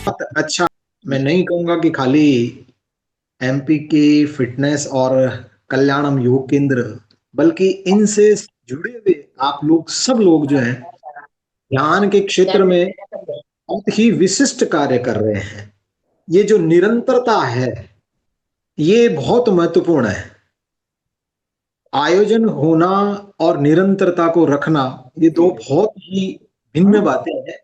बहुत अच्छा। मैं नहीं कहूंगा कि खाली एमपी की फिटनेस और कल्याणम योग केंद्र, बल्कि इनसे जुड़े हुए आप लोग सब लोग जो हैं ध्यान के क्षेत्र में बहुत ही विशिष्ट कार्य कर रहे हैं। ये जो निरंतरता है ये बहुत महत्वपूर्ण है। आयोजन होना और निरंतरता को रखना ये दो बहुत ही भिन्न बातें हैं।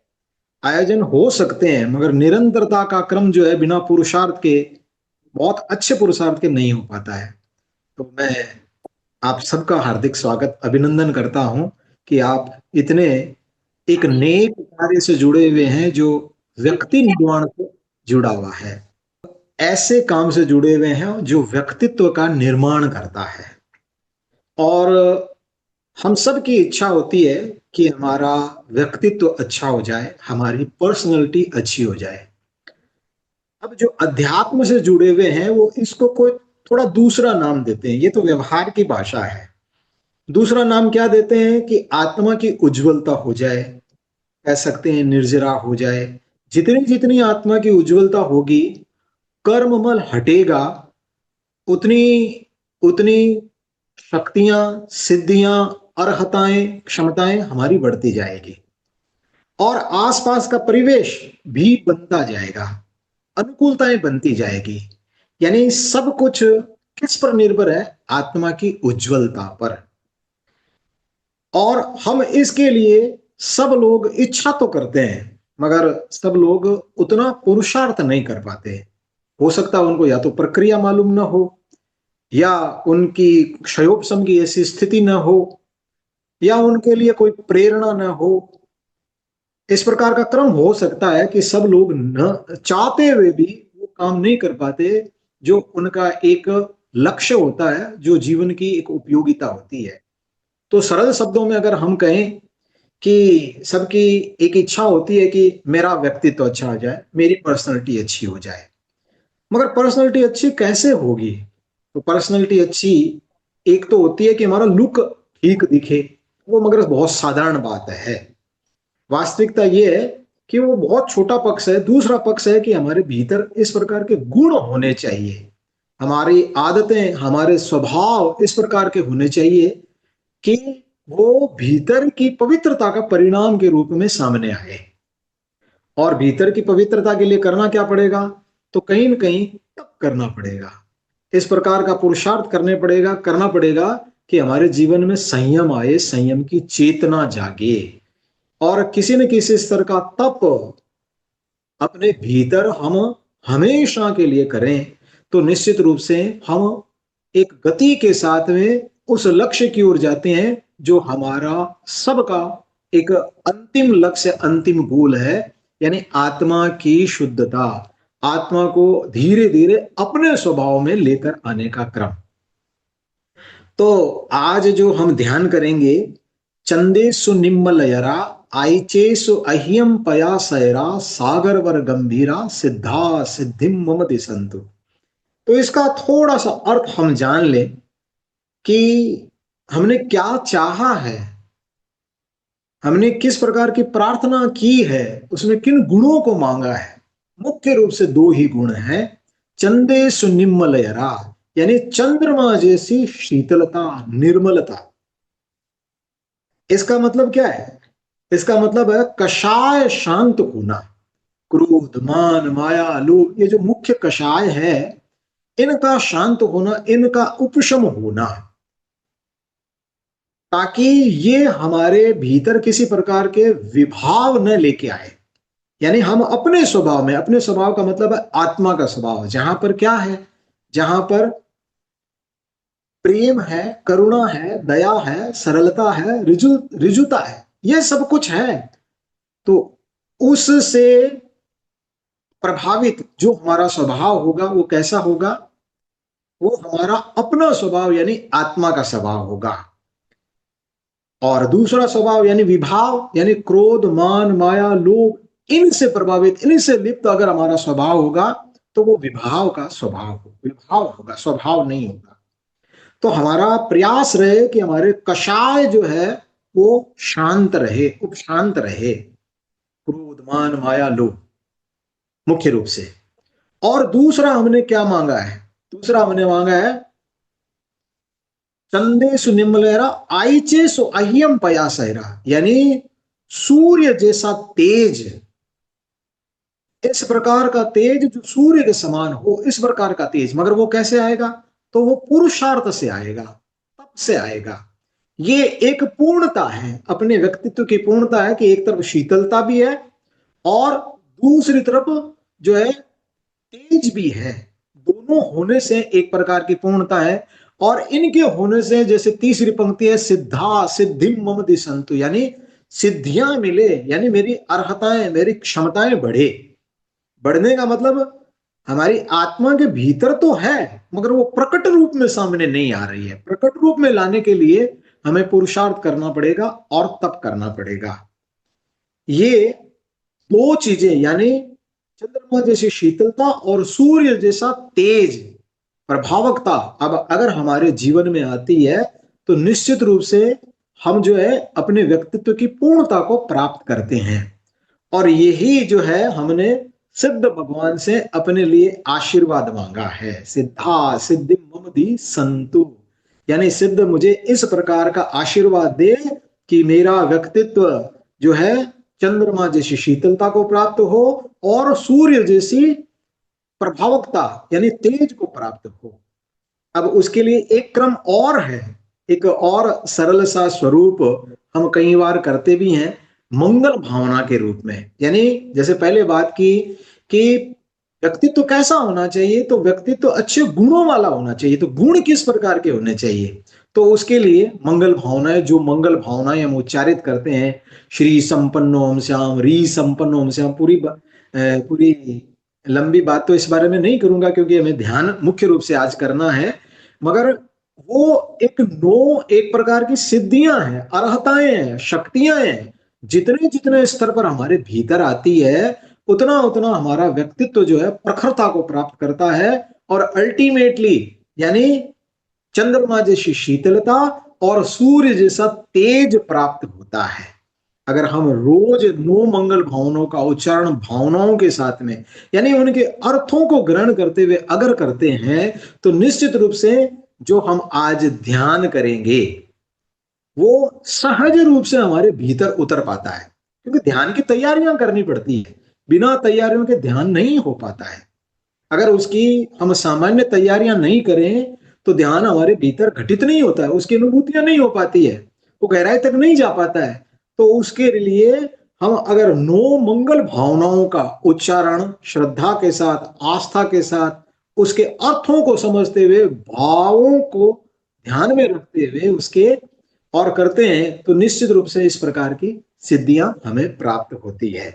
आयोजन हो सकते हैं मगर निरंतरता का क्रम जो है बिना पुरुषार्थ के, बहुत अच्छे पुरुषार्थ के नहीं हो पाता है। तो मैं आप सबका हार्दिक स्वागत अभिनंदन करता हूं कि आप इतने एक नेक कार्य से जुड़े हुए हैं जो व्यक्ति निर्माण से जुड़ा हुआ है, ऐसे काम से जुड़े हुए हैं जो व्यक्तित्व का निर्माण करता है। और हम सब की इच्छा होती है कि हमारा व्यक्तित्व अच्छा हो जाए, हमारी पर्सनैलिटी अच्छी हो जाए। अब जो अध्यात्म से जुड़े हुए हैं वो इसको कोई थोड़ा दूसरा नाम देते हैं, ये तो व्यवहार की भाषा है। दूसरा नाम क्या देते हैं कि आत्मा की उज्जवलता हो जाए, कह सकते हैं निर्जरा हो जाए। जितनी जितनी आत्मा की उज्जवलता होगी, कर्ममल हटेगा, उतनी उतनी शक्तियां, सिद्धियां, अर्हताएं, क्षमताएं हमारी बढ़ती जाएगी और आसपास का परिवेश भी बनता जाएगा, अनुकूलताएं बनती जाएगी। यानी सब कुछ किस पर निर्भर है? आत्मा की उज्जवलता पर। और हम इसके लिए सब लोग इच्छा तो करते हैं मगर सब लोग उतना पुरुषार्थ नहीं कर पाते। हो सकता है उनको या तो प्रक्रिया मालूम ना हो, या उनकी क्षयोपशम की ऐसी स्थिति ना हो, या उनके लिए कोई प्रेरणा ना हो। इस प्रकार का क्रम हो सकता है कि सब लोग न चाहते हुए भी वो काम नहीं कर पाते जो उनका एक लक्ष्य होता है, जो जीवन की एक उपयोगिता होती है। तो सरल शब्दों में अगर हम कहें कि सबकी एक इच्छा होती है कि मेरा व्यक्तित्व अच्छा हो जाए, मेरी पर्सनैलिटी अच्छी हो जाए। मगर पर्सनैलिटी अच्छी कैसे होगी? तो पर्सनैलिटी अच्छी एक तो होती है कि हमारा लुक ठीक दिखे, वो मगर बहुत साधारण बात है। वास्तविकता ये है कि वो बहुत छोटा पक्ष है। दूसरा पक्ष है कि हमारे भीतर इस प्रकार के गुण होने चाहिए, हमारी आदतें, हमारे स्वभाव इस प्रकार के होने चाहिए कि वो भीतर की पवित्रता का परिणाम के रूप में सामने आए। और भीतर की पवित्रता के लिए करना क्या पड़ेगा? तो कहीं ना कहीं तप करना पड़ेगा। इस प्रकार का पुरुषार्थ करना पड़ेगा कि हमारे जीवन में संयम आए, संयम की चेतना जागे और किसी न किसी स्तर का तप अपने भीतर हम हमेशा के लिए करें। तो निश्चित रूप से हम एक गति के साथ में उस लक्ष्य की ओर जाते हैं जो हमारा सबका एक अंतिम लक्ष्य, अंतिम गोल है, यानी आत्मा की शुद्धता, आत्मा को धीरे धीरे अपने स्वभाव में लेकर आने का क्रम। तो आज जो हम ध्यान करेंगे, चंदेसु निम्मलयरा आइचेसु अह्यम पयासयरा सागर वर गंभीरा सिद्धा सिद्धिम मम दिसंतु। तो इसका थोड़ा सा अर्थ हम जान लें कि हमने क्या चाहा है, हमने किस प्रकार की प्रार्थना की है, उसमें किन गुणों को मांगा है। मुख्य रूप से दो ही गुण हैं, चंदे सुनिम्मलयरा यानी चंद्रमा जैसी शीतलता, निर्मलता। इसका मतलब क्या है? इसका मतलब है कषाय शांत होना। क्रोध, मान, माया, लोभ, ये जो मुख्य कषाय है, इनका शांत होना, इनका उपशम होना, ताकि ये हमारे भीतर किसी प्रकार के विभाव न लेके आए। यानी हम अपने स्वभाव में, अपने स्वभाव का मतलब है आत्मा का स्वभाव, जहां पर क्या है? जहां पर प्रेम है, करुणा है, दया है, सरलता है, रिजुता है, ये सब कुछ है। तो उससे प्रभावित जो हमारा स्वभाव होगा वो कैसा होगा? वो हमारा अपना स्वभाव यानी आत्मा का स्वभाव होगा। और दूसरा स्वभाव यानी विभाव, यानी क्रोध, मान, माया, लोभ, इनसे प्रभावित, इनसे लिप्त अगर हमारा स्वभाव होगा तो वो विभाव का स्वभाव होगा, विभाव होगा, स्वभाव नहीं होगा। तो हमारा प्रयास रहे कि हमारे कषाय जो है वो शांत रहे, उपशांत रहे, क्रोध, मान, माया, लोभ। मुख्य रूप से। और दूसरा हमने क्या मांगा है? दूसरा हमने मांगा है चंदेसु निम्बलेरा आइचे सो अहियम पयासैरा, यानी सूर्य जैसा तेज, इस प्रकार का तेज जो सूर्य के समान हो, इस प्रकार का तेज। मगर वो कैसे आएगा? तो वो पुरुषार्थ से आएगा, तप से आएगा। ये एक पूर्णता है, अपने व्यक्तित्व की पूर्णता है कि एक तरफ शीतलता भी है और दूसरी तरफ जो है तेज भी है। दोनों होने से एक प्रकार की पूर्णता है। और इनके होने से, जैसे तीसरी पंक्ति है, सिद्धा सिद्धि मम दिशंतु, यानी सिद्धियां मिले, यानी मेरी अर्हताएं, मेरी क्षमताएं बढ़े। बढ़ने का मतलब हमारी आत्मा के भीतर तो है, मगर वो प्रकट रूप में सामने नहीं आ रही है। प्रकट रूप में लाने के लिए हमें पुरुषार्थ करना पड़ेगा और तप करना पड़ेगा। ये दो चीजें, यानी चंद्रमा जैसी शीतलता और सूर्य जैसा तेज, प्रभावकता, अब अगर हमारे जीवन में आती है तो निश्चित रूप से हम जो है अपने व्यक्तित्व की पूर्णता को प्राप्त करते हैं। और यही जो है हमने सिद्ध भगवान से अपने लिए आशीर्वाद मांगा है, सिद्धा सिद्धि मम दी संतु, यानी सिद्ध मुझे इस प्रकार का आशीर्वाद दे कि मेरा व्यक्तित्व जो है चंद्रमा जैसी शीतलता को प्राप्त हो और सूर्य जैसी प्रभावकता यानी तेज को प्राप्त हो। अब उसके लिए एक क्रम और है, एक और सरल सा स्वरूप हम कई बार करते भी हैं, मंगल भावना के रूप में। यानी जैसे पहले बात की कि व्यक्तित्व कैसा होना चाहिए, तो व्यक्तित्व अच्छे गुणों वाला होना चाहिए। तो गुण किस प्रकार के होने चाहिए? तो उसके लिए मंगल भावनाएं, जो मंगल भावनाएं हम उच्चारित करते हैं, श्री संपन्नोम श्याम, री संपन्नोम श्याम, पूरी लंबी बात तो इस बारे में नहीं करूंगा क्योंकि हमें ध्यान मुख्य रूप से आज करना है। मगर वो एक प्रकार की सिद्धियां हैं, अर्हताएं हैं, शक्तियां हैं। जितने जितने स्तर पर हमारे भीतर आती है, उतना उतना हमारा व्यक्तित्व जो है प्रखरता को प्राप्त करता है। और अल्टीमेटली यानी चंद्रमा जैसी शीतलता और सूर्य जैसा तेज प्राप्त होता है। अगर हम रोज नो मंगल भावनाओं का उच्चारण भावनाओं के साथ में, यानी उनके अर्थों को ग्रहण करते हुए अगर करते हैं, तो निश्चित रूप से जो हम आज ध्यान करेंगे वो सहज रूप से हमारे भीतर उतर पाता है। क्योंकि ध्यान की तैयारियां करनी पड़ती है, बिना तैयारियों के ध्यान नहीं हो पाता है। अगर उसकी हम सामान्य तैयारियां नहीं करें तो ध्यान हमारे भीतर घटित नहीं होता है, उसकी अनुभूतियां नहीं हो पाती है, वो गहराई तक नहीं जा पाता है। तो उसके लिए हम अगर नो मंगल भावनाओं का उच्चारण श्रद्धा के साथ, आस्था के साथ, उसके अर्थों को समझते हुए, भावों को ध्यान में रखते हुए उसके और करते हैं, तो निश्चित रूप से इस प्रकार की सिद्धियां हमें प्राप्त होती है।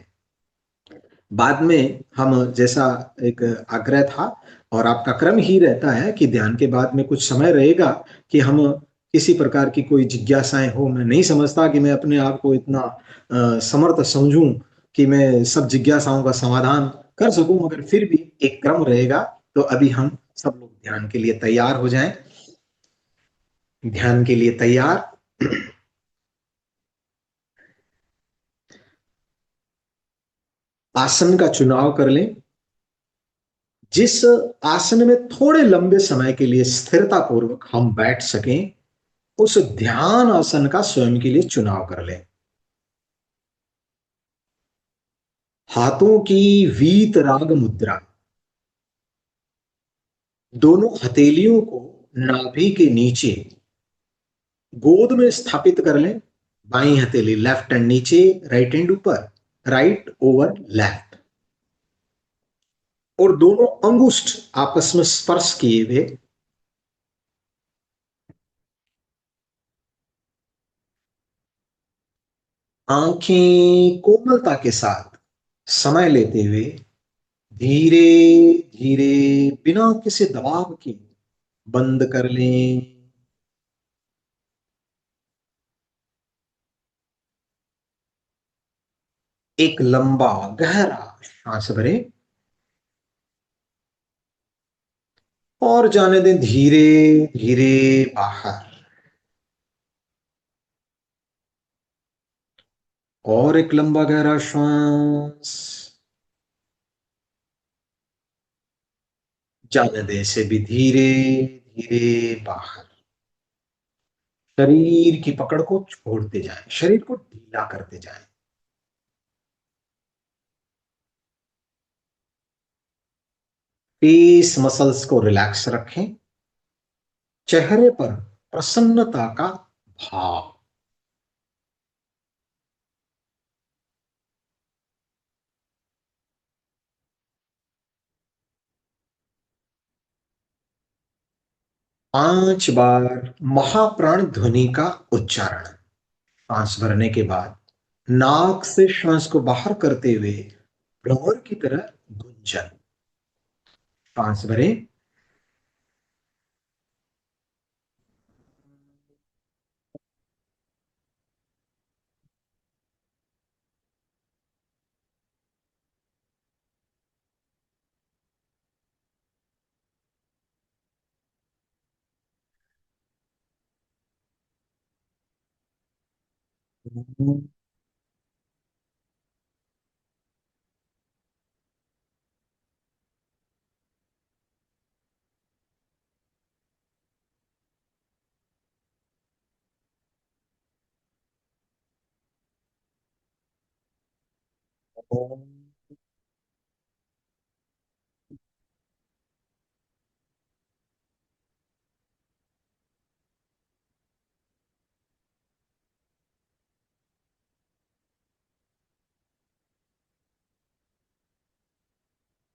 बाद में हम, जैसा एक आग्रह था और आपका क्रम ही रहता है कि ध्यान के बाद में कुछ समय रहेगा कि हम किसी प्रकार की कोई जिज्ञासाएं हो। मैं नहीं समझता कि मैं अपने आप को इतना समर्थ समझूं कि मैं सब जिज्ञासाओं का समाधान कर सकूं, मगर फिर भी एक क्रम रहेगा। तो अभी हम सब लोग ध्यान के लिए तैयार हो जाएं। ध्यान के लिए तैयार। आसन का चुनाव कर लें, जिस आसन में थोड़े लंबे समय के लिए स्थिरता पूर्वक हम बैठ सकें, उस ध्यान आसन का स्वयं के लिए चुनाव कर लें। हाथों की वीत राग मुद्रा, दोनों हथेलियों को नाभि के नीचे गोद में स्थापित कर लें। बाई हथेली लेफ्ट हैंड नीचे, राइट हैंड ऊपर, राइट ओवर लेफ्ट। और दोनों अंगुष्ठ आपस में स्पर्श किए हुए, आंखें कोमलता के साथ समय लेते हुए धीरे धीरे, बिना किसी दबाव के बंद कर लें। एक लंबा गहरा सांस भरें और जाने दें धीरे धीरे बाहर। और एक लंबा गहरा श्वास जाने दे से भी धीरे धीरे बाहर। शरीर की पकड़ को छोड़ते जाए, शरीर को ढीला करते जाए। फेस मसल्स को रिलैक्स रखें। चेहरे पर प्रसन्नता का भाव। 5 बार महाप्राण ध्वनि का उच्चारण। सांस भरने के बाद नाक से श्वास को बाहर करते हुए भ्रमर की तरह गुंजन। सांस भरें।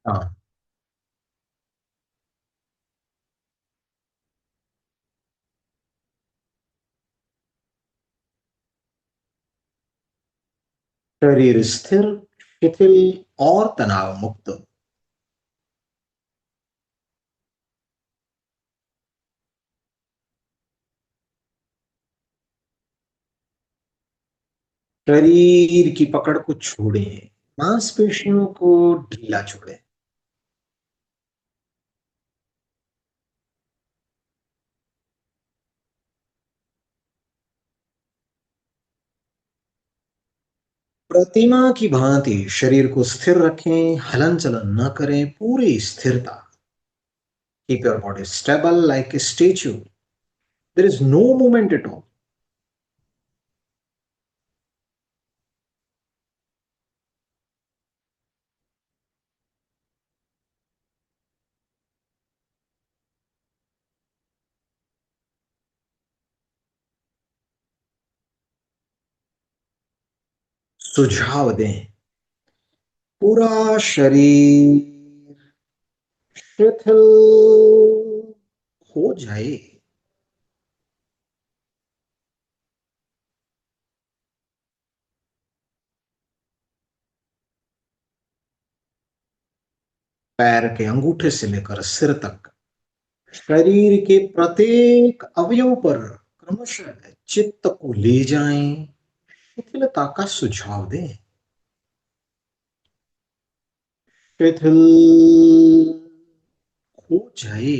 हाँ, शरीर स्थिर, शिथिल और तनाव मुक्त। शरीर की पकड़ को छोड़ें, मांसपेशियों को ढीला छोड़ें। प्रतिमा की भांति शरीर को स्थिर रखें, हलन चलन न करें, पूरी स्थिरता। Keep your body stable like a statue. There is no movement at all. सुझाव दें। पूरा शरीर शिथिल हो जाए। पैर के अंगूठे से लेकर सिर तक शरीर के प्रत्येक अवयव पर क्रमशः चित्त को ले जाएं, शिथिलता का सुझाव दें। शिथिल हो जाए।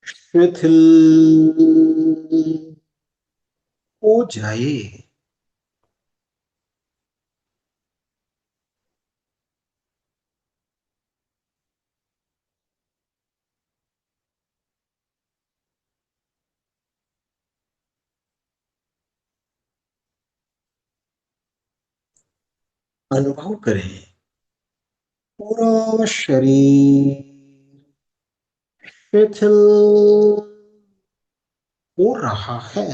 शिथिल हो जाए। अनुभव करें। पूरा शरीर शिथिल हो रहा है।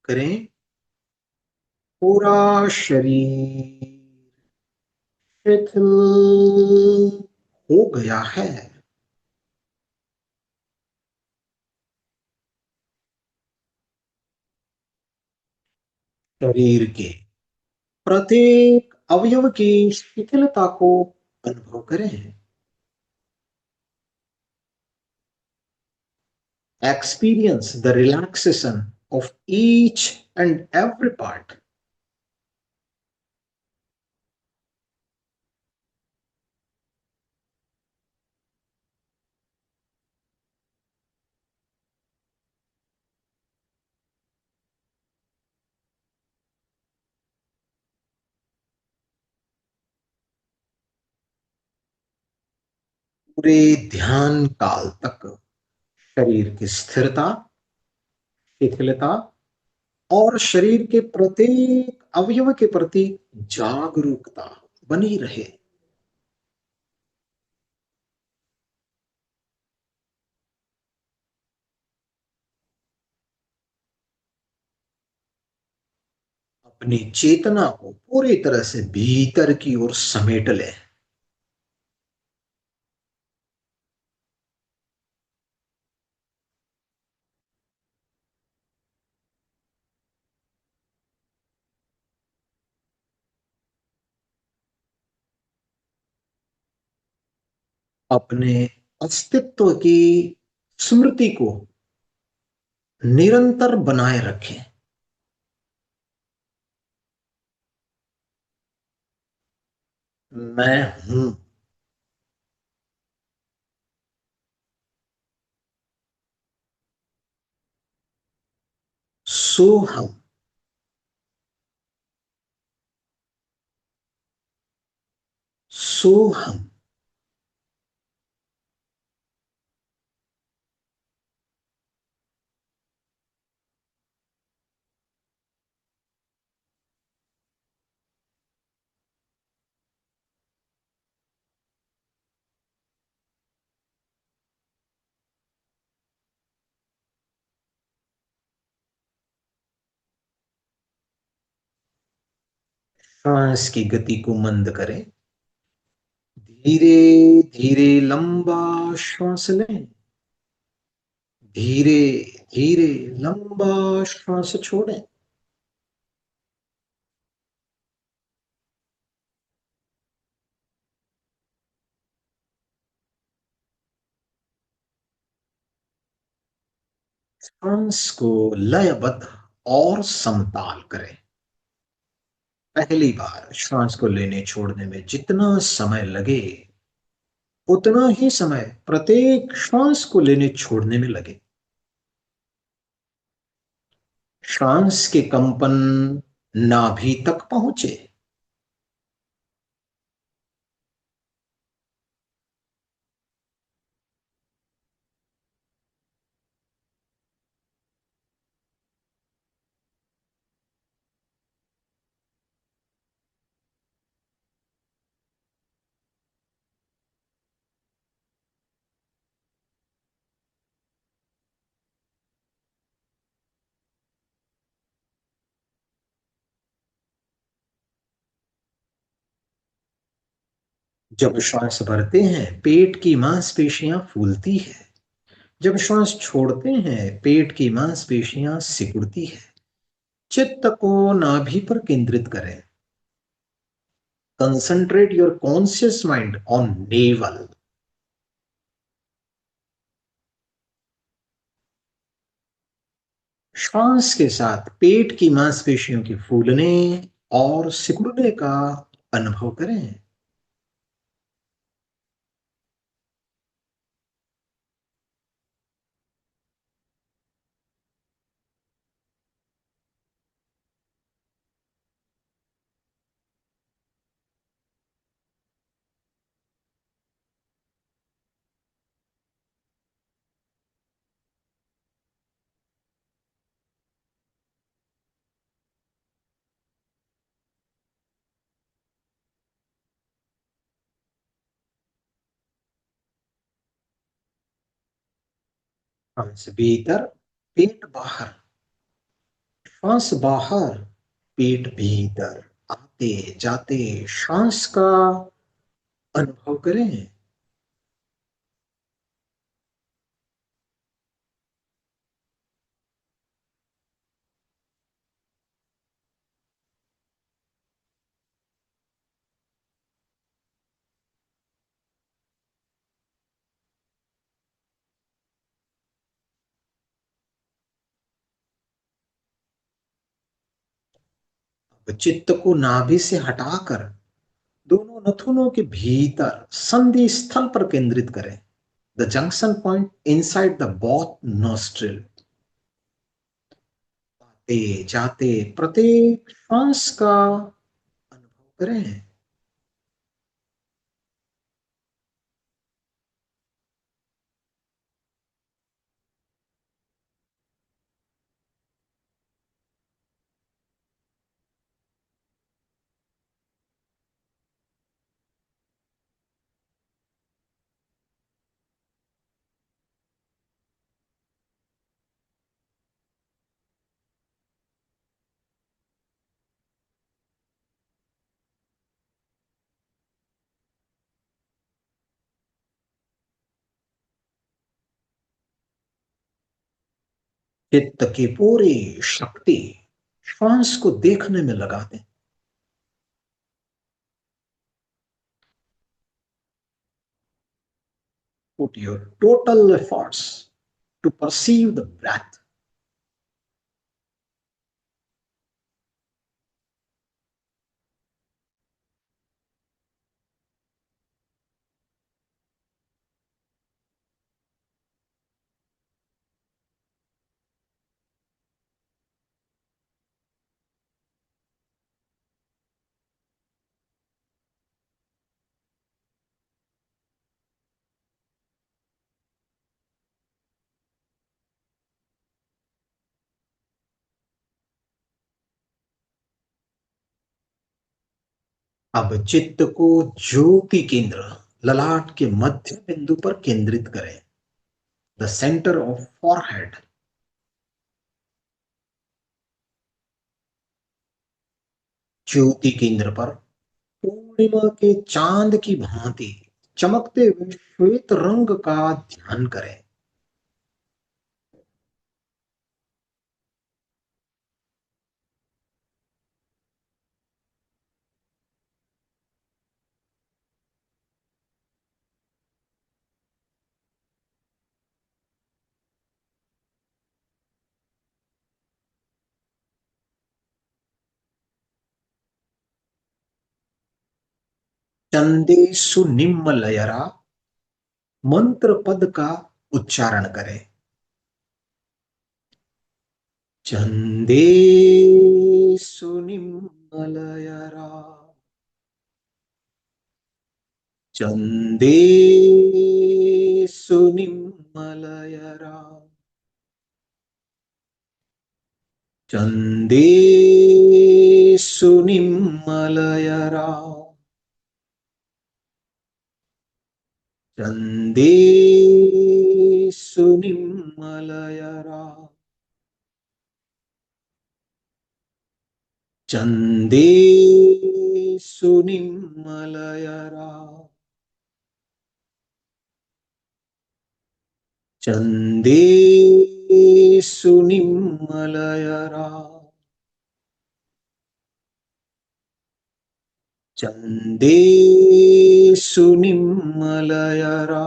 करें। पूरा शरीर शिथिल हो गया है। शरीर के प्रत्येक अवयव की शिथिलता को अनुभव करें। experience the relaxation of each and every part. पूरे ध्यान काल तक शरीर की स्थिरता, शिथिलता और शरीर के प्रत्येक अवयव के प्रति जागरूकता बनी रहे। अपनी चेतना को पूरी तरह से भीतर की ओर समेट ले। अपने अस्तित्व की स्मृति को निरंतर बनाए रखें। मैं हूं। सो हम। सो हम। सांस की गति को मंद करें। धीरे धीरे लंबा श्वास लें। धीरे धीरे लंबा श्वास छोड़ें। सांस को लयबद्ध और समताल करें। पहली बार श्वास को लेने छोड़ने में जितना समय लगे उतना ही समय प्रत्येक श्वास को लेने छोड़ने में लगे। श्वास के कंपन नाभि तक पहुंचे। जब श्वास भरते हैं पेट की मांसपेशियां फूलती है। जब श्वास छोड़ते हैं पेट की मांसपेशियां सिकुड़ती है। चित्त को नाभि पर केंद्रित करें। Concentrate your conscious mind on naval. श्वास के साथ पेट की मांसपेशियों के फूलने और सिकुड़ने का अनुभव करें। श्वास भीतर, पेट बाहर। श्वास बाहर, पेट भीतर। आते जाते श्वास का अनुभव करें। चित्त को नाभि से हटाकर दोनों नथुनों के भीतर संधि स्थल पर केंद्रित करें। The junction point inside the both nostril. आते जाते प्रत्येक श्वास का अनुभव करें। चित्त की पूरी शक्ति श्वास को देखने में लगा दें। Put your total efforts to perceive the breath. अब चित्त को ज्योति केंद्र ललाट के मध्य बिंदु पर केंद्रित करें। The centre of forehead. ज्योति केंद्र पर पूर्णिमा के चांद की भांति चमकते हुए श्वेत रंग का ध्यान करें। चंदेशु निम्मलयरा मंत्र पद का उच्चारण करें। चंदेशु निम्मलयरा, चंदेशु निम्मलयरा, चंदेशु निम्मलयरा, चंदेशु निम्मलयरा, चंदेशु निम्मलयरा, चंदेशु निम्मलयरा, चंदेशु निम्मलयरा,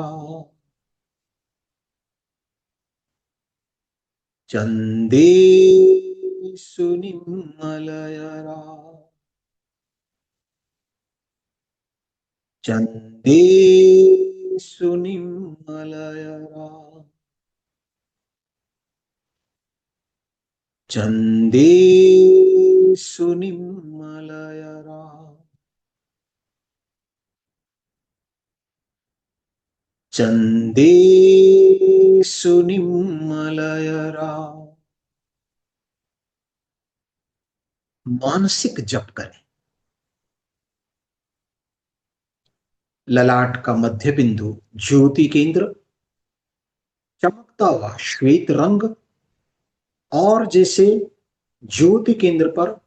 चंदेशु निम्मलयरा, चंदेशु निम्मलयरा, चंदेशु निम्मलयरा, चंदेशु निम्मलयरा। मानसिक जप करें। ललाट का मध्य बिंदु ज्योति केंद्र, चमकता हुआ श्वेत रंग, और जैसे ज्योति केंद्र पर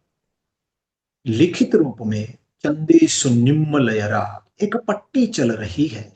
लिखित रूप में चंदेशु निम्मलयरा एक पट्टी चल रही है।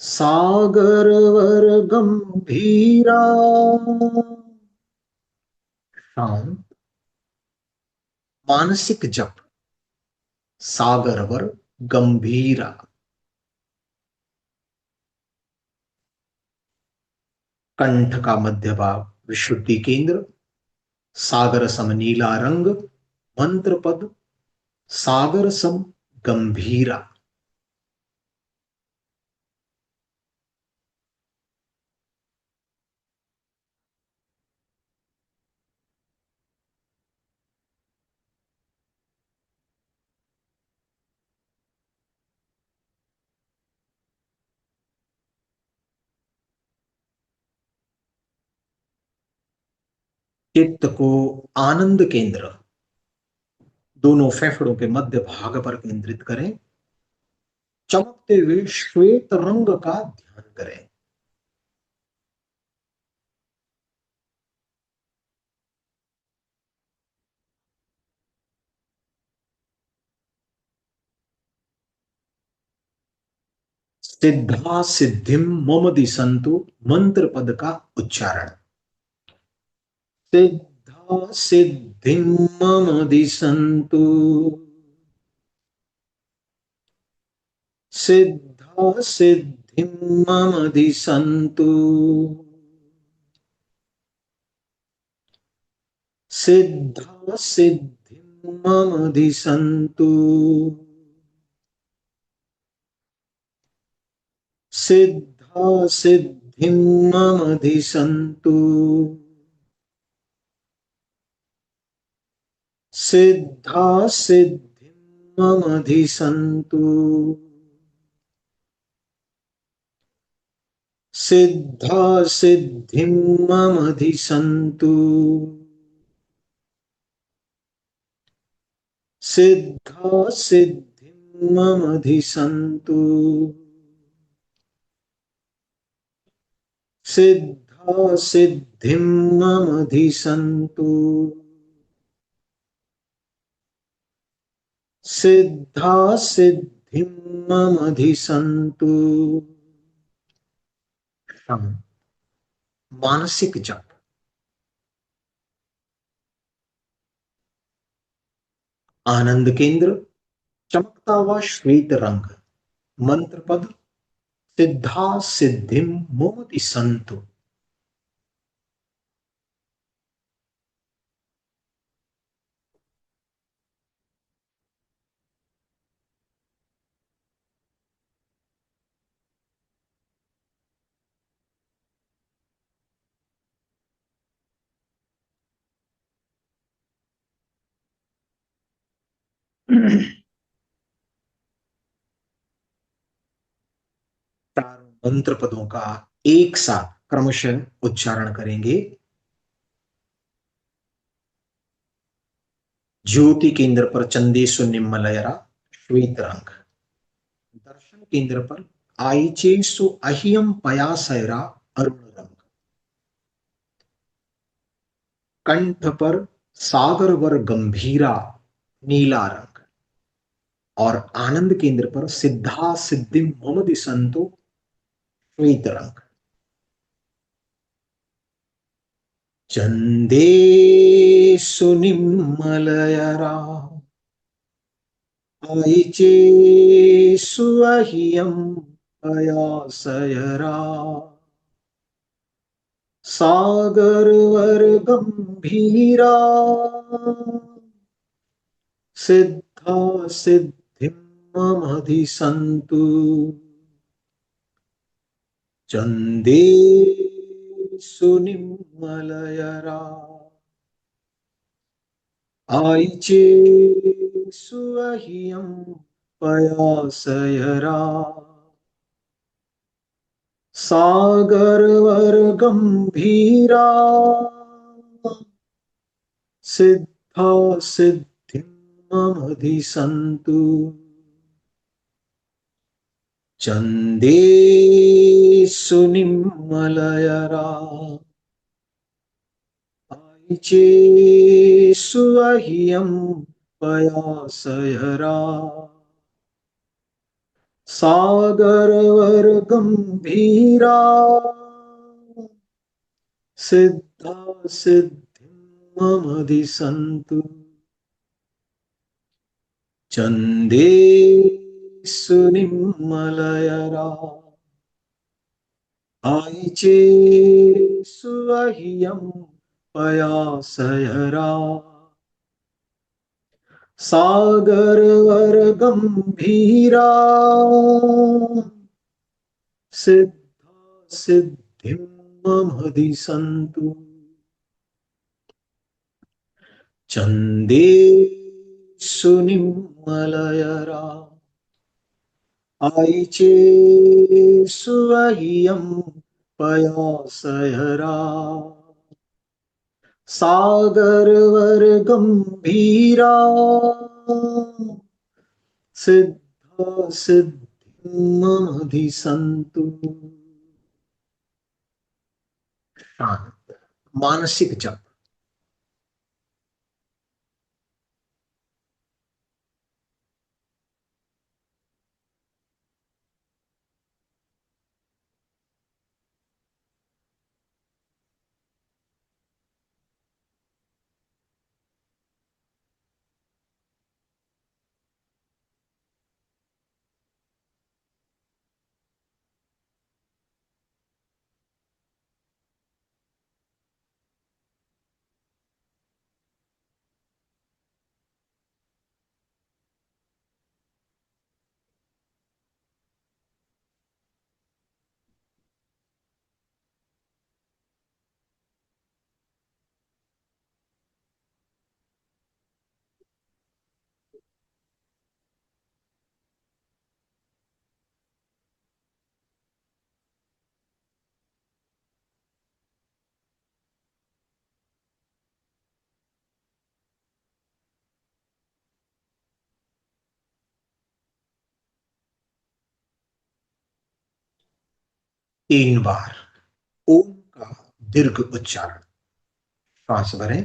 सागर वर गंभीरा शांत मानसिक जप सागरवर गंभीरा। कंठ का मध्य भाग विशुद्धि केंद्र, सागर सम नीला रंग, मंत्र पद सागर सम गंभीरा। चित्त को आनंद केंद्र दोनों फेफड़ों के मध्य भाग पर केंद्रित करें। चमकते हुए श्वेत रंग का ध्यान करें। सिद्धा सिद्धिम मम दिसंतु मंत्र पद का उच्चारण। सिद्धा सिद्धिम मम दिसंतु, सिद्धा सिद्धिम मम दिसंतु, सिद्धा सिद्धिम मम दिसंतु, सिद्धा सिद्धिं मम दिसंतु, सिद्धा सिद्धिं मम दिसंतु, सिद्धा सिद्धिं मम दिसंतु, सिद्धा सिद्धिं मम दिसंतु, सिद्धा सिद्धिं मम दिसंतु, सिद्धा सिद्धिं मम दिसंतु। मानसिक जप आनंद केंद्र, चमकता हुआ श्वेत रंग, मंत्र पद सिद्धा सिद्धिम मम दिसंतु। चारों मंत्र पदों का एक साथ क्रमशः उच्चारण करेंगे। ज्योति केंद्र पर चंदेशु निम्मलयरा श्वेत रंग, दर्शन केंद्र पर आईचेसु अहियम पयासयरा अरुण रंग, कंठ पर सागरवर गंभीरा नीला रंग और आनंद केंद्र पर सिद्धा सिद्धि मम दिसंतु श्वेत रंग। चंदेशु निम्मलयरा आईचेसु अहियम पयासयरा सागरवर गंभीरा, सिद्धा सिद्धिं मम दिसंतु, चंदेशु निम्मलयरा आईचेसु अहियम पयासयरा सागरवर गंभीरा, सिद्धा सिद्धिं मम दिसंतु, चंदेशु निम्मलयरा आईचेसु अहियम पयासयरा सागरवर गंभीरा, सिद्धा सिद्धिं मम दिशन्तु चन्दे सुनिर्मलयरा आयिचे सुअह्यं पयासयरा सागरवर्गम्भीरा सिद्धा सिद्धिं मम दिशन्तु चन्दे सुनिर्मलयरा आयिचे सुअह्यं पयासयरा सागरवर्गम्भीरा सिद्धा सिद्धिं मम दिशन्तु। शांत मानसिक जप। तीन बार ओम का दीर्घ उच्चारण। श्वास भरें।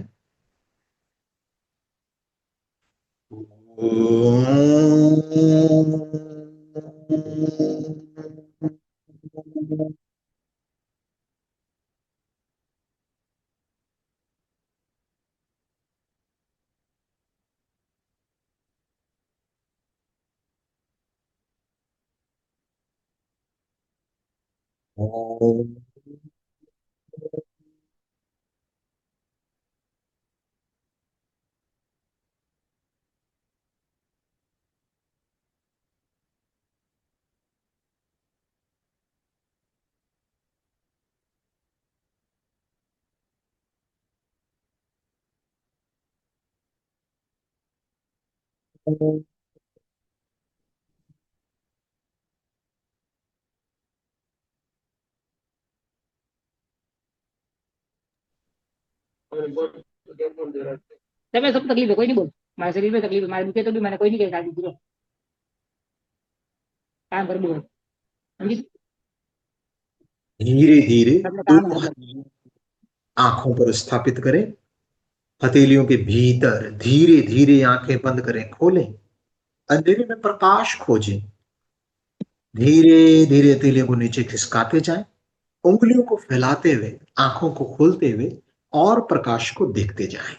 ओम। मैं सब तकलीफ है, कोई नहीं बोल। हमारे शरीर में तकलीफ है, हमारे मुझे तो भी मैंने कोई नहीं कहा दीजिए काम कर बोल। समझी? धीरे धीरे सबने काम दोनों है। हथेलियों आंखों पर स्थापित करें। हथेलियों के भीतर धीरे धीरे आंखें बंद करें, खोलें। अंधेरे में प्रकाश खोजें। धीरे धीरे हथेलियों को नीचे खिसकाते जाएं। उंगलियों को फैलाते हुए आंखों को खोलते हुए और प्रकाश को देखते जाएं।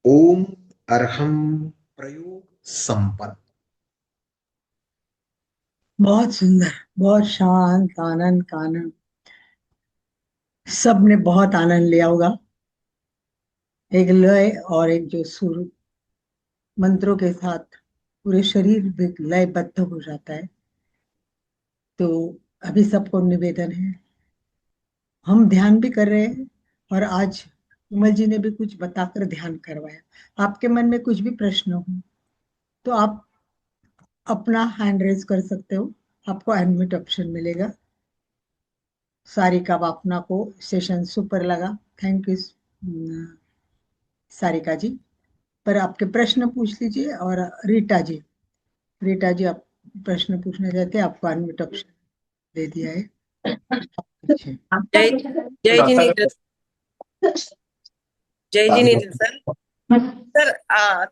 ओम अर्हम प्रयोग संपन्न। बहुत सुंदर, बहुत शांत, आनंद का आनंद। सबने बहुत आनंद लिया होगा। एक लय और एक जो सुर मंत्रों के साथ पूरे शरीर में लयबद्ध हो जाता है। तो अभी सबको निवेदन है, हम ध्यान भी कर रहे हैं और आज विमल जी ने भी कुछ बताकर ध्यान करवाया। आपके मन में कुछ भी प्रश्न हो तो आप अपना हैंड रेज कर सकते हो, आपको अनम्यूट ऑप्शन मिलेगा। सारिका बापना को सेशन सुपर लगा, थैंक यू सारिका जी। पर आपके प्रश्न पूछ लीजिए। और रीटा जी, रीटा जी आप प्रश्न पूछना चाहते हैं, आपको अनम्यूट ऑप्शन दे दिया है। जय जय जी नीतू, जय जी नीतू सर। सर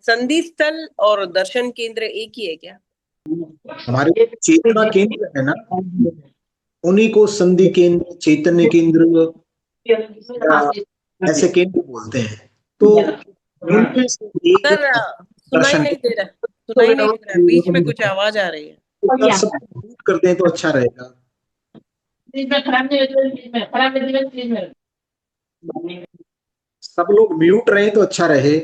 संधि स्थल और दर्शन केंद्र एक ही है क्या? हमारे चेतना केंद्र है ना, उन्हीं को संधि केंद्र, चैतन्य केंद्र या ऐसे केंद्र बोलते हैं। तो उनमें से एक सर सुनाई दर्शन नहीं दे रहा, सुनाई नहीं दे रहा, बीच में कुछ आवाज आ रही है। केंद्र सब म्यूट कर दें तो अच्छा रहेगा। सब लोग म्यूट रहे तो अच्छा रहे।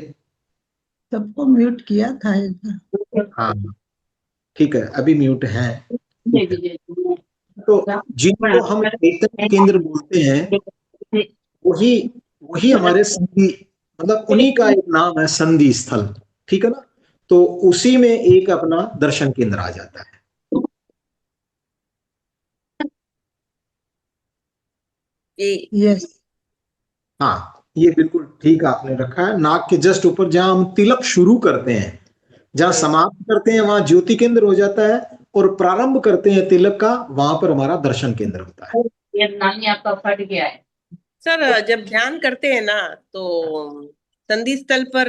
सबको म्यूट किया था एक बार। हाँ ठीक है, अभी म्यूट है। तो जिनको हम चैतन्य केंद्र बोलते हैं वही वही हमारे संधि, मतलब उन्हीं का एक नाम है संधि स्थल, ठीक है ना। तो उसी में एक अपना दर्शन केंद्र आ जाता है। ये यस, हाँ ये बिल्कुल ठीक आपने रखा है। नाक के जस्ट ऊपर जहां हम तिलक शुरू करते हैं, जहां समाप्त करते हैं वहां ज्योति केंद्र हो जाता है, और प्रारंभ करते हैं तिलक का, वहां पर हमारा दर्शन केंद्र होता है। ये नानी आपका फट गया है। सर जब ध्यान करते हैं ना तो संधि स्थल पर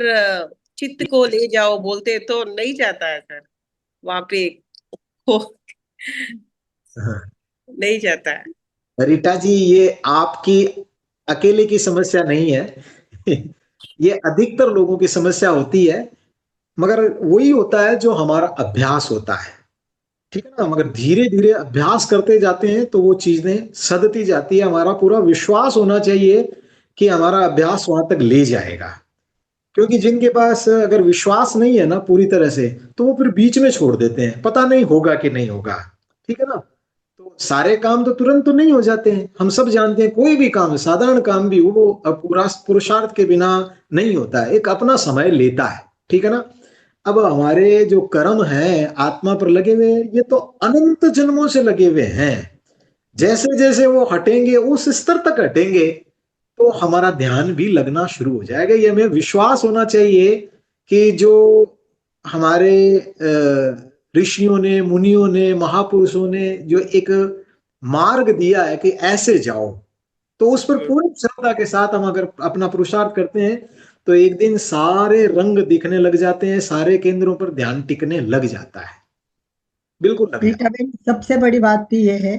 चित्त को ले जाओ बोलते हैं तो नहीं जाता है सर, वहां पे हो हाँ। नहीं जाता है। रीटा जी ये आपकी अकेले की समस्या नहीं है ये अधिकतर लोगों की समस्या होती है, मगर वही होता है जो हमारा अभ्यास होता है, ठीक है ना। मगर धीरे धीरे अभ्यास करते जाते हैं तो वो चीजें सदती जाती है। हमारा पूरा विश्वास होना चाहिए कि हमारा अभ्यास वहां तक ले जाएगा, क्योंकि जिनके पास अगर विश्वास नहीं है ना पूरी तरह से, तो वो फिर बीच में छोड़ देते हैं, पता नहीं होगा कि नहीं होगा, ठीक है ना। तो सारे काम तो तुरंत तो नहीं हो जाते हैं, हम सब जानते हैं। कोई भी काम, साधारण काम भी, वो पूरा पुरुषार्थ के बिना नहीं होता है, एक अपना समय लेता है, ठीक है ना। अब हमारे जो कर्म है आत्मा पर लगे हुए, ये तो अनंत जन्मों से लगे हुए हैं। जैसे जैसे वो हटेंगे, उस स्तर तक हटेंगे, तो हमारा ध्यान भी लगना शुरू हो जाएगा। ये हमें विश्वास होना चाहिए कि जो हमारे ऋषियों ने, मुनियों ने, महापुरुषों ने जो एक मार्ग दिया है कि ऐसे जाओ, तो उस पर पूरी श्रद्धा के साथ हम अगर अपना पुरुषार्थ करते हैं तो एक दिन सारे रंग दिखने लग जाते हैं, सारे केंद्रों पर ध्यान टिकने लग जाता है, बिल्कुल लग जाता है। रीटा बहन, सबसे बड़ी बात तो ये है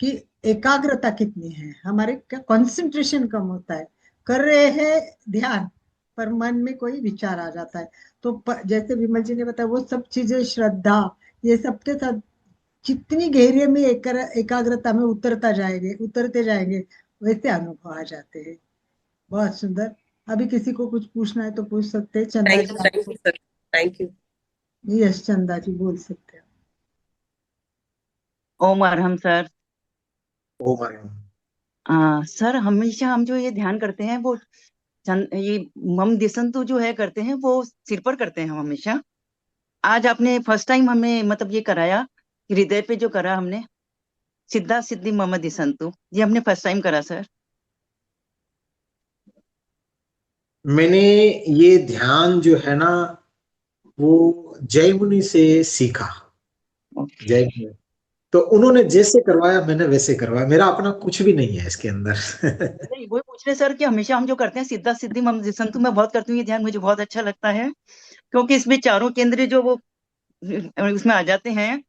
कि एकाग्रता कितनी है, हमारे क्या कंसंट्रेशन कम होता है। कर रहे हैं ध्यान, पर मन में कोई विचार आ जाता है। तो जैसे विमल जी ने बताया, वो सब चीजें, श्रद्धा, ये सबके साथ जितनी गहरे में एकाग्रता में उतरते जाएंगे, वैसे अनुभव आ जाते हैं। बहुत सुंदर। अभी किसी को कुछ पूछना है तो पूछ सकते हैं। चंदा जी थैंक आपको। You sir, thank you. Yes, चंदा जी बोल सकते हैं। ओम Arham sir. Oh my sir हमेशा हम जो ये ध्यान करते हैं वो ये मम दिसंतु जो है करते हैं वो सिर पर करते हैं हम हमेशा। आज आपने फर्स्ट टाइम हमें मतलब ये कराया, हृदय पे जो करा हमने, सिद्धा सिद्धि मम दिसंतु, ये हमने फर्स्ट टाइम करा सर। मैंने ये ध्यान जो है ना वो जय मुनि से सीखा। जय मुनि, तो उन्होंने जैसे करवाया मैंने वैसे करवाया, मेरा अपना कुछ भी नहीं है इसके अंदर नहीं, वही पूछ रहे सर कि हमेशा हम जो करते हैं सिद्धा सिद्धि मम दिसंतु, मैं बहुत करती हूँ ये ध्यान, मुझे बहुत अच्छा लगता है क्योंकि इसमें चारों केंद्र जो वो उसमें आ जाते हैं।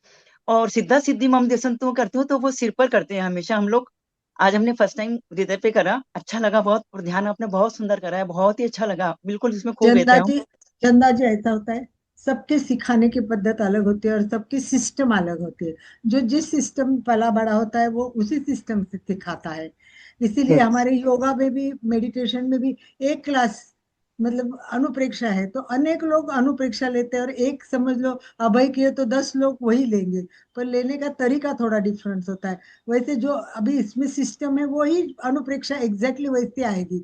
और सिद्धा सिद्धि मम दिसंतु करते हो तो वो सिर पर करते हैं हमेशा हम लोग। आज हमने फर्स्ट टाइम हृदय पे करा, अच्छा लगा बहुत, और ध्यान आपने बहुत सुंदर करा है, बहुत ही अच्छा लगा, बिल्कुल इसमें खो गए थे हम। चंदा जी ऐसा होता है, सबके सिखाने की पद्धत अलग होती है और सबकी सिस्टम अलग होती है। जो जिस सिस्टम में पला बड़ा होता है वो उसी सिस्टम से सिखाता है। इसीलिए हमारे योगा में भी, मेडिटेशन में भी एक क्लास मतलब अनुप्रेक्षा है, तो अनेक लोग अनुप्रेक्षा लेते हैं, और एक समझ लो अभय किए तो 10 लोग वही लेंगे, पर लेने का तरीका थोड़ा डिफरेंस होता है। वैसे जो अभी इसमें सिस्टम है वही अनुप्रेक्षा एग्जैक्टली वैसे आएगी,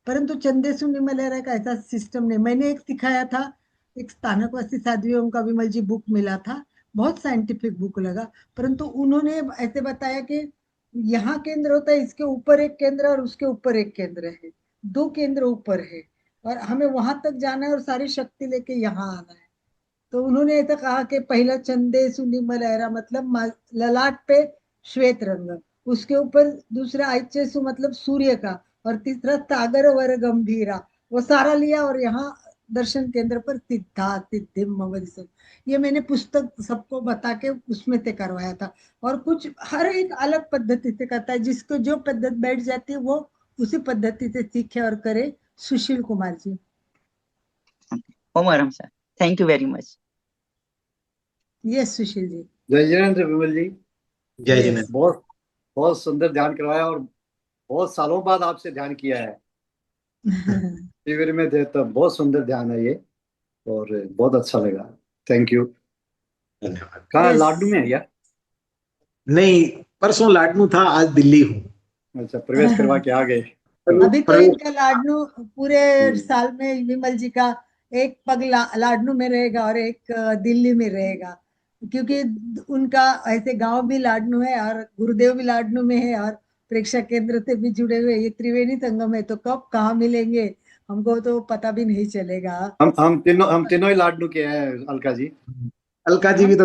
परंतु चंदेसु निमलेरा का ऐसा सिस्टम नहीं। मैंने एक सिखाया था, एक स्थानकवासी साध्वियों का विमल जी बुक मिला था, बहुत साइंटिफिक बुक लगा, परंतु उन्होंने ऐसे बताया कि यहाँ केंद्र होता है, इसके ऊपर एक केंद्र और उसके ऊपर एक केंद्र है, 2 केंद्र ऊपर है, और हमें वहां तक जाना है और सारी शक्ति लेके यहाँ आना है। तो उन्होंने ऐसा कहा कि पहला चंदेसु निमलेरा मतलब ललाट पे श्वेत रंग, उसके ऊपर दूसरा आइचेसु मतलब सूर्य का, और तीसरा सागर वर गंभीरा, वो सारा लिया और यहाँ दर्शन केंद्र पर सिद्धा सिद्धिम मवदिसम। ये मैंने पुस्तक सबको बता के उसमें से करवाया था। और कुछ हर एक अलग पद्धति से करता है, जिसको जो पद्धति बैठ जाती है वो उसी पद्धति से सीखे और करे। सुशील कुमार जी। ओम आराम sir, thank you very much. Yes Sushil ji. जय जिनेन्द्र विमल जी, जय Yes. जिनेन्द्र। बहुत बहुत सुंदर ध्यान करवाया और बहुत सालों बाद आपसे ध्यान किया है। शिविर में थे तो बहुत सुंदर ध्यान है ये और बहुत अच्छा लगा। Thank you. धन्यवाद। कहाँ Yes. लाडू में है क्या? नहीं, परसों लाडनू था, आज दिल्ली हूँ। अच्छा, प्रवेश करवा के आ गए। अभी तो इनका लाडनू पूरे हम्म। साल में विमल जी का एक पग लाडनू में रहेगा और एक दिल्ली में रहेगा, क्योंकि उनका ऐसे गांव भी लाडनू है और गुरुदेव भी लाडनू में है और प्रेक्षक केंद्र से भी जुड़े हुए। ये त्रिवेणी संगम है, तो कब कहाँ मिलेंगे हमको तो पता भी नहीं चलेगा। हम तीनों ही लाडू के हैं अलका जी। अलका जी भी तो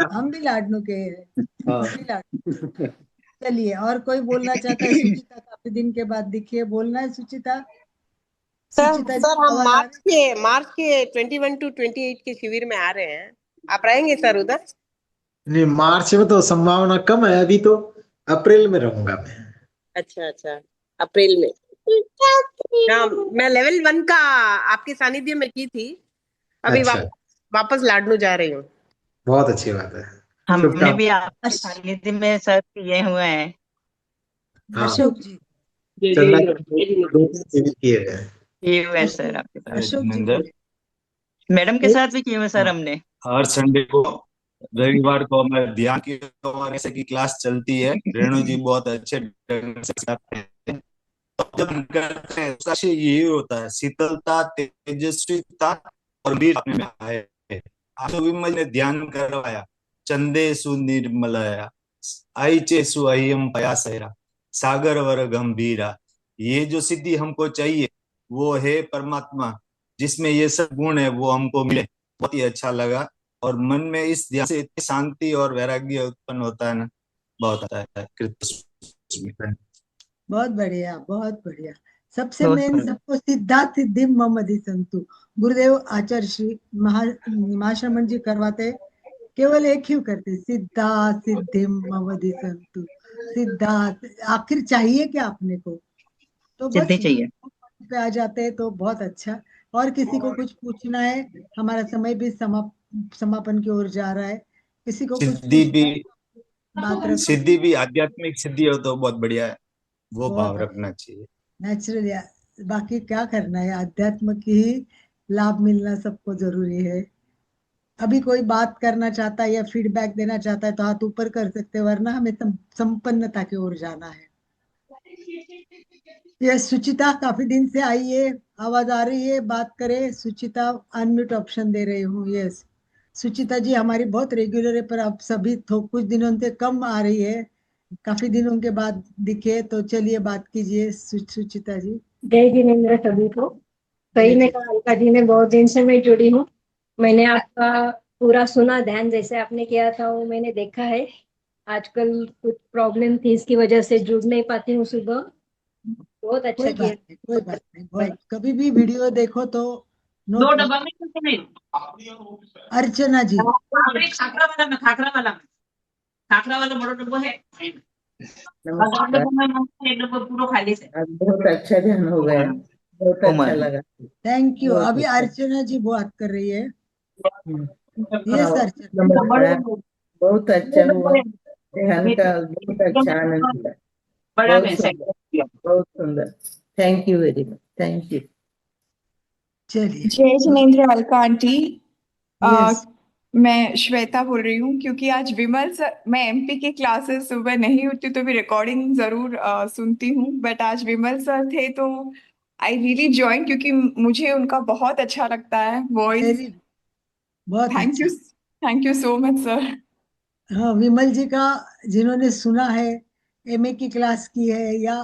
हम भी लाडनू के हैं। हाँ। हम भी लाडनू। चलिए, और कोई बोलना चाहता है? सुचिता काफी दिन के बाद दिखी है, बोलना है सुचिता? सर सुचिता जी सर हम आवाज आ रही? मार्च के 21 to 28 के शिविर में आ रहे हैं, आप रहेंगे सर उधर? नहीं, मार्च में तो संभावना कम है, अभी तो अप्रैल में रहूंगा मैं। अच्छा, अप्रैल में। हाँ, मैं लेवल 1 का आपके सानिध्य में की थी, अभी अच्छा, वापस लाडनू जा रही हूँ। बहुत अच्छी बात है। हमने शुभकामनाएं। भी आपके सानिध्य में सर किए हुए हैं। हाँ, अशोक जी। चंदा दो शिविर किए गए। किए हुए हैं सर आपके पास। अशोक जी जिनेंद्र, बोले। मैडम के साथ भी किए हुए हैं सर हमने। हर संडे को रविवार को हमारे ध्यान की ऐसे की क्लास चलती है। रेणु जी बहुत अच्छे ढंग से सिखाते हैं। तो जब हम करते हैं उसका आशय यही होता है, शीतलता, तेजस्वीता और वीर अपने में आए। आज तो विमल ने ध्यान करवाया, चंदेसु निर्मलया आईचेसु अय्यम पयासया सागर वर गंभीरा। ये जो सिद्धि हमको चाहिए वो है परमात्मा, जिसमें ये सब गुण है वो हमको मिले। बहुत ही अच्छा लगा और मन में इस ध्यान से इतनी शांति और वैराग्य उत्पन्न होता है ना, बहुत अच्छा है। कृतज्ञ। बहुत बढ़िया, बहुत बढ़िया। सबसे बहुत मेन सुंदर। सबको सिद्धा सिद्धि मम संतु गुरुदेव आचार्य श्री महाश्रमण जी करवाते, केवल एक ही करते, सिद्धा सिद्धि मम संतु। सिद्धा, आखिर चाहिए क्या अपने को? तो सिद्धि बस चाहिए। पे आ जाते हैं तो बहुत अच्छा। और किसी को कुछ पूछना है? हमारा समय भी समापन की ओर जा रहा है। किसी को कुछ सिद्धि भी, पूछना है? बात रखो। सिद्धि भी आध्यात्मिक सिद्धि हो तो बहुत बढ़िया है, वो बहुत भाव रखना चाहिए। नेचुरल। बाकी क्या करना है, अध्यात्म की ही लाभ मिलना सबको जरूरी है। अभी कोई बात करना चाहता है या फीडबैक देना चाहता है तो हाथ ऊपर कर सकते हैं, वरना हमें संपन्नता की ओर जाना है। ये सुचिता काफी दिन से आई है, आवाज आ रही है, बात करे सुचिता। अनम्यूट ऑप्शन दे रही हूँ। यस सुचिता जी हमारी बहुत रेगुलर है, पर अब सभी कुछ दिनों से कम आ रही है। काफी दिनों के बाद दिखे, तो चलिए बात कीजिए सुचिता जी। जय जिनेन्द्र सभी को। सही में कहा अलका जी ने, बहुत दिन से मैं जुड़ी हूँ। मैंने आपका पूरा सुना, ध्यान जैसे आपने किया था वो मैंने देखा है। आजकल कुछ प्रॉब्लम थी, इसकी वजह से जुड़ नहीं पाती हूँ सुबह। बहुत अच्छा कोई किया। बात नहीं, कोई बात नहीं। बहुत कभी भी वीडियो देखो तो नो दो प्रॉब्लम। डब्बा में कितने में? अर्चना जी। खाखरा वाला बड़ो डब्बो है। नमस्कार। डब्बो में एक डब्बो पूरा खाली से। आज बहुत अच्छा ध्यान हो गया, बहुत ओम अच्छा आराम। लगा। Thank you. बहुत अभी अच्छा। अर्चना जी बात कर रही है। यस हाँ, अर्चना। नमस्कार। बहुत अच्छा हुआ, ध्यान का बहुत अच्छा आनंद लिया। बड़ा बहुत में सुंदर, बहुत सुंदर। Thank you very much, thank you. चलिए। जय जिनेन्द्र अलका आंटी। यस। मैं श्वेता बोल रही हूँ, क्योंकि आज विमल सर, मैं एमपी की क्लासेस सुबह नहीं होती तो भी रिकॉर्डिंग जरूर सुनती हूँ, बट आज विमल सर थे तो आई रियली जॉइन, क्योंकि मुझे उनका बहुत अच्छा लगता है वॉइस। वेरी, बहुत थैंक यू, अच्छा। Thank you so much sir. हाँ, विमल जी का जिन्होंने सुना है, एमए की क्लास की है या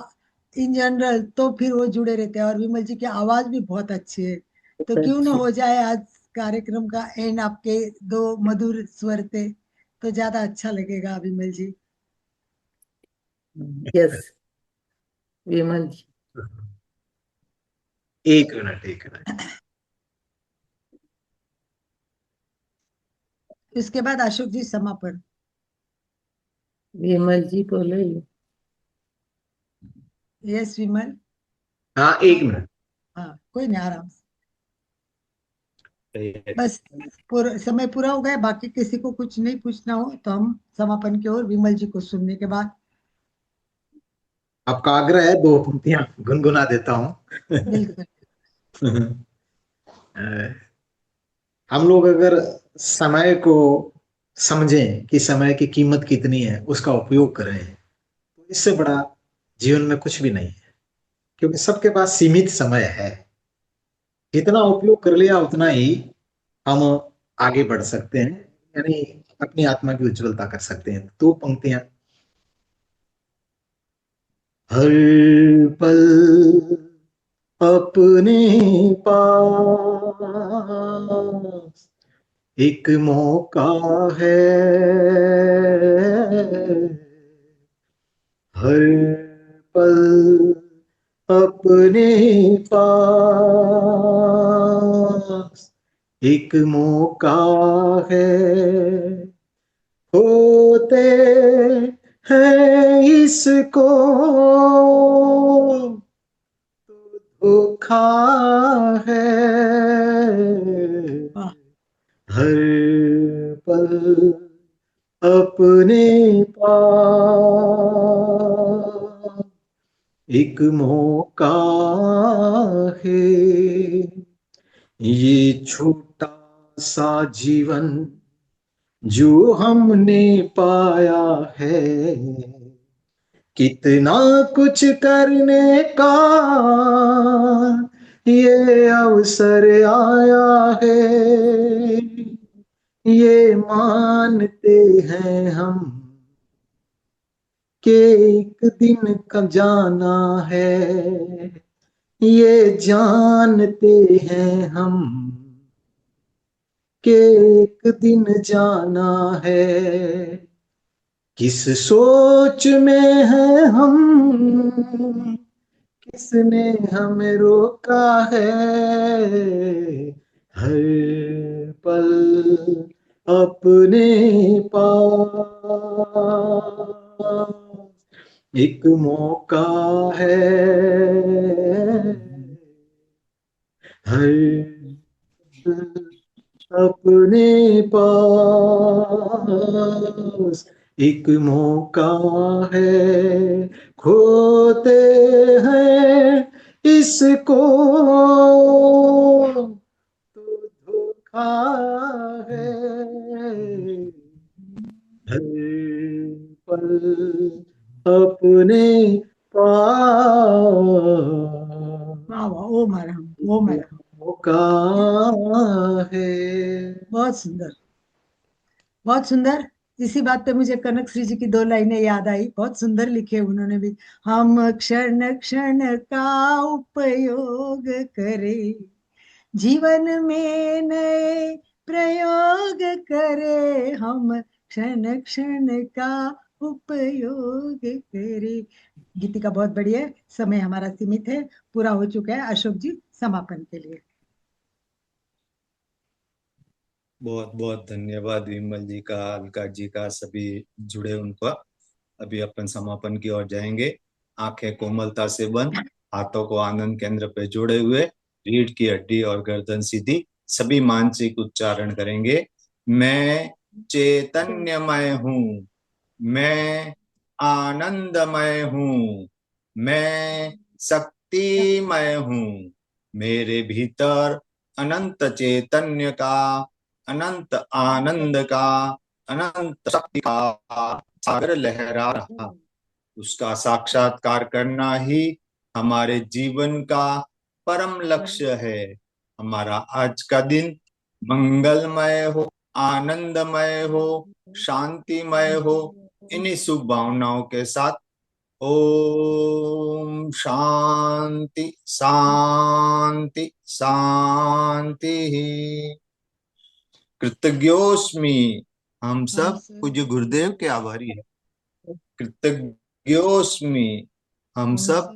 इन जनरल, तो फिर वो जुड़े रहते हैं। और विमल जी की आवाज भी बहुत अच्छी है, तो क्यों ना हो जाए आज कार्यक्रम का एंड आपके दो मधुर स्वर से, तो ज्यादा अच्छा लगेगा विमल जी। यस विमल जी। एक मिनट, एक मिनट। इसके बाद अशोक जी समापन। विमल जी बोलो। यस विमल। हाँ, एक मिनट। हाँ कोई नहीं, आराम से। है। बस समय पूरा हो गया, बाकी किसी को कुछ नहीं पूछना हो तो हम समापन की ओर, विमल जी को सुनने के बाद। आपका आग्रह है, दो पंक्तियां गुनगुना देता हूँ। बिल्कुल। हम लोग अगर समय को समझें कि समय की कीमत कितनी है, उसका उपयोग करें, तो इससे बड़ा जीवन में कुछ भी नहीं है। क्योंकि सबके पास सीमित समय है। जितना उपयोग कर लिया उतना ही हम आगे बढ़ सकते हैं, यानी अपनी आत्मा की उज्जवलता कर सकते हैं। दो पंक्तियां। हर पल अपने पास एक मौका है, हर पल अपने पास एक मौका है, होते हैं इसको तो धोखा है, वाह। हर पल अपने पास एक मौका है। ये छोटा सा जीवन जो हमने पाया है, कितना कुछ करने का ये अवसर आया है। ये मानते हैं हम कि एक दिन का जाना है, ये जानते हैं हम कि एक दिन जाना है। किस सोच में है हम, किसने हमें रोका है, हर पल अपने पास एक मौका है, हर पल अपने पास एक मौका है, खोते हैं इसको तो धोखा है, हर पल अपने पास वाह वाह, ओ मरहम, ओ मरहम। मौका है। बहुत सुंदर, बहुत सुंदर। इसी बात पे मुझे कनक श्री जी की दो लाइनें याद आई, बहुत सुंदर लिखे उन्होंने भी। हम क्षण क्षण का उपयोग करें, जीवन में नए प्रयोग करें, हम क्षण क्षण का उपयोग करें। गीतिका बहुत बढ़िया है, समय हमारा सीमित है, पूरा हो चुका है। अशोक जी समापन के लिए। बहुत बहुत धन्यवाद विमल जी का, अलका जी का, सभी जुड़े उनका। अभी अपन समापन की ओर जाएंगे। आंखें कोमलता से बंद, हाथों को आनंद केंद्र पे जोड़े हुए, रीढ़ की हड्डी और गर्दन सीधी, सभी मानसिक उच्चारण करेंगे। मैं चैतन्यमय हूँ, मैं आनंदमय हूँ, मैं शक्तिमय हूँ, मेरे भीतर अनंत चैतन्य का, अनंत आनंद का, अनंत शक्ति का सागर लहरा रहा। उसका साक्षात्कार करना ही हमारे जीवन का परम लक्ष्य है। हमारा आज का दिन मंगलमय हो, आनंदमय हो, शांतिमय हो। इन्हीं शुभ भावनाओं के साथ ओम शांति शांति शांति। कृतज्ञोस्मि, हम सब पूज्य गुरुदेव के आभारी हैं। कृतज्ञोस्मि, हम सब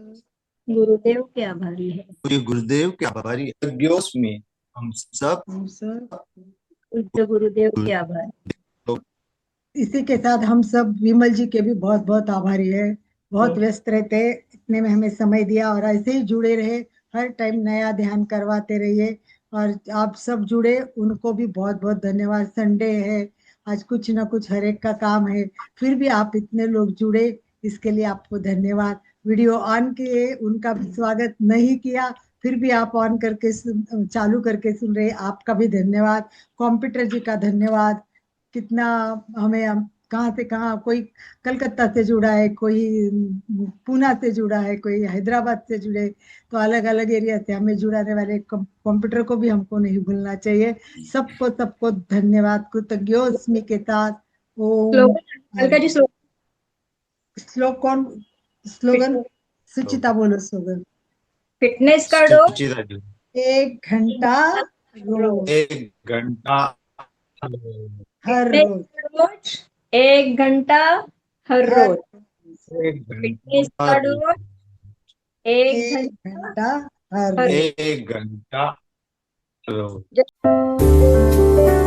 गुरुदेव के आभारी है। पूज्य गुरुदेव के आभारी हैं। कृतज्ञोस्मि, हम सब पूज्य गुरुदेव के आभारी। इसी के साथ हम सब विमल जी के भी बहुत बहुत आभारी है। बहुत व्यस्त रहते, इतने में हमें समय दिया, और ऐसे ही जुड़े रहे, हर टाइम नया ध्यान करवाते रहिए। और आप सब जुड़े, उनको भी बहुत बहुत धन्यवाद। संडे है आज, कुछ ना कुछ हर एक का काम है, फिर भी आप इतने लोग जुड़े, इसके लिए आपको धन्यवाद। वीडियो ऑन किए, उनका भी स्वागत नहीं किया, फिर भी आप ऑन करके चालू करके सुन रहे, आपका भी धन्यवाद। कंप्यूटर जी का धन्यवाद। कितना हमें कहाँ से कहाँ, कोई कलकत्ता से जुड़ा है, कोई पूना से जुड़ा है, कोई हैदराबाद से जुड़े, तो अलग अलग एरिया से हमें जुड़ाने वाले कंप्यूटर को भी हमको नहीं भूलना चाहिए। सबको सबको धन्यवाद। कृतज्ञोस्मि के साथ ओम। अलका जी श्लोक कौन? स्लोगन सुचिता बोलो स्लोगन। फिटनेस का डोज सुचिता जी, 1 घंटा रोज, 1 घंटा हर फिटनेस रोज, का डोज 1 घंटा हर हर रोज। एक फिटनेस घंटा का डोज 1 1 घंटा घंटा हर हर रोज। 1 घंटा रोज। रोज।